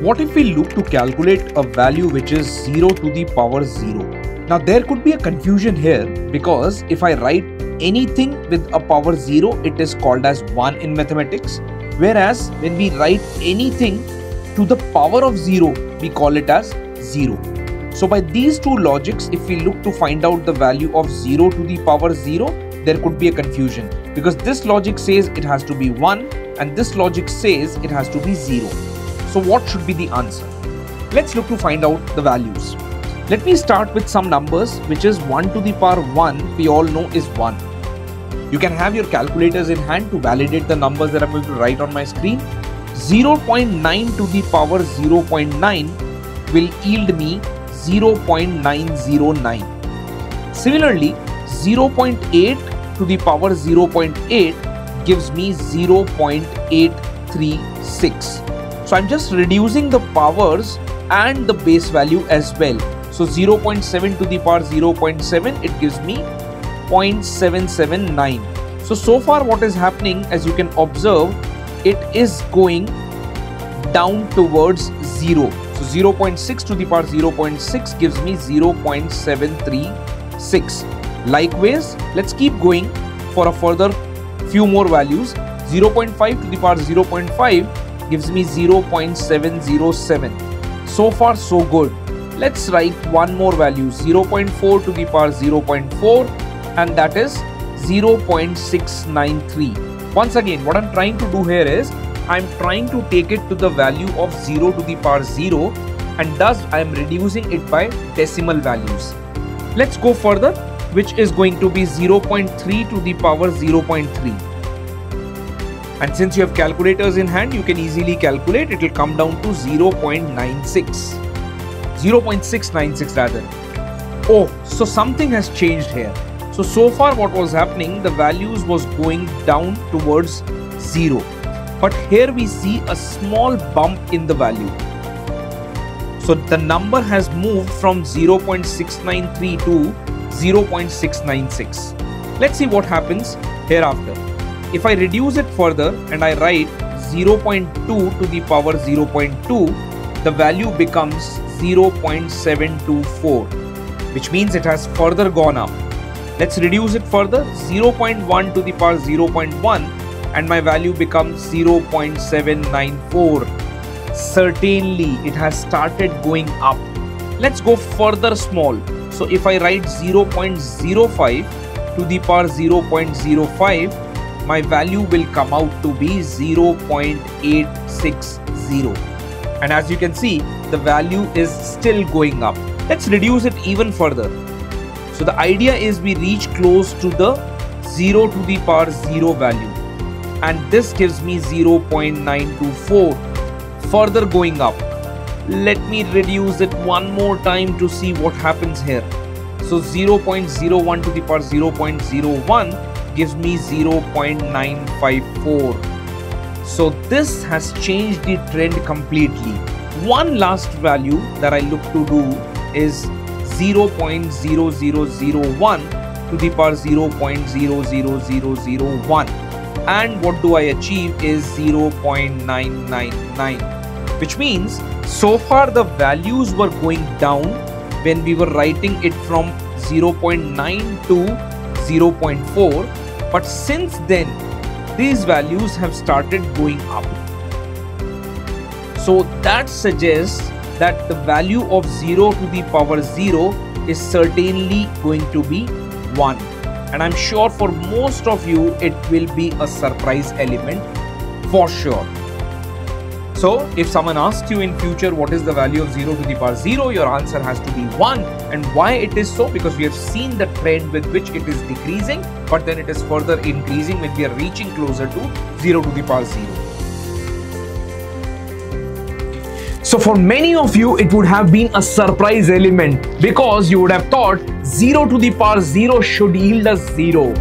What if we look to calculate a value which is 0 to the power 0? Now there could be a confusion here, because if I write anything with a power 0, it is called as 1 in mathematics, whereas when we write anything to the power of 0, we call it as 0. So by these two logics, if we look to find out the value of 0 to the power 0, there could be a confusion, because this logic says it has to be 1 and this logic says it has to be 0. So what should be the answer? Let's look to find out the values. Let me start with some numbers, which is 1 to the power 1, we all know is 1. You can have your calculators in hand to validate the numbers that I'm going to write on my screen. 0.9 to the power 0.9 will yield me 0.909. Similarly, 0.8 to the power 0.8 gives me 0.836. So I'm just reducing the powers and the base value as well. So 0.7 to the power 0.7, it gives me 0.779. So far what is happening, as you can observe, it is going down towards 0. So 0.6 to the power 0.6 gives me 0.736. Likewise, let's keep going for a further few more values. 0.5 to the power 0.5 gives me 0.707. So far so good. Let's write one more value, 0.4 to the power 0.4, and that is 0.693. Once again, what I'm trying to do here is I'm trying to take it to the value of 0 to the power 0, and thus I am reducing it by decimal values. Let's go further, which is going to be 0.3 to the power 0.3. And since you have calculators in hand, you can easily calculate. It will come down to 0.696 rather. Oh, so something has changed here. So far what was happening, the values was going down towards 0. But here we see a small bump in the value. So the number has moved from 0.693 to 0.696. Let's see what happens hereafter. If I reduce it further and I write 0.2 to the power 0.2, the value becomes 0.724, which means it has further gone up. Let's reduce it further, 0.1 to the power 0.1, and my value becomes 0.794. Certainly it has started going up. Let's go further small. So if I write 0.05 to the power 0.05, my value will come out to be 0.860. And as you can see, the value is still going up. Let's reduce it even further. So the idea is we reach close to the 0 to the power 0 value. And this gives me 0.924. Further going up. Let me reduce it one more time to see what happens here. So 0.01 to the power 0.01 gives me 0.954. So this has changed the trend completely. One last value that I look to do is 0.0001 to the power 0.00001, and what do I achieve is 0.999, which means so far the values were going down when we were writing it from 0.9 to 0.4, but since then these values have started going up. So that suggests that the value of 0 to the power 0 is certainly going to be 1. And I'm sure for most of you it will be a surprise element for sure. So if someone asks you in future what is the value of 0 to the power 0, your answer has to be 1. And why it is so? Because we have seen the trend with which it is decreasing, but then it is further increasing when we are reaching closer to 0 to the power 0. So for many of you, it would have been a surprise element, because you would have thought 0 to the power 0 should yield us 0.